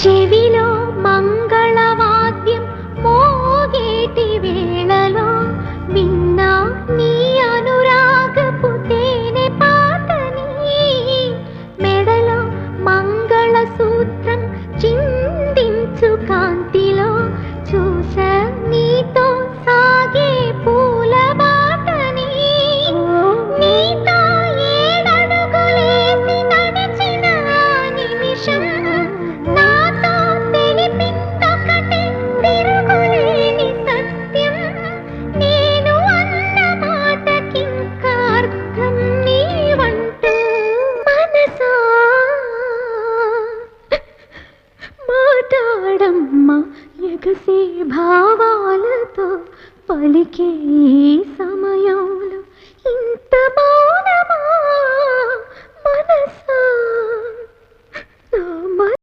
చెవిలో మంగళవాద్యం మోగేటి వేళలో విన్నా నీ అనురాగపు తేనె పాటని, మెడలో మంగళ సూత్రం చిందించు కాంతిలో చూసా నీతో సాగే పూల బాటని. నీతో ఏడడుగులేసి నడిచిన నిమిషం నాతో తెలిపిందొకటే తిరుగులేని సత్యం. నేను అన్న మాటకింకా అర్థం నీవంటూ మనసా మాట్లాడమ్మా ఎగసే భావాలతో పలికే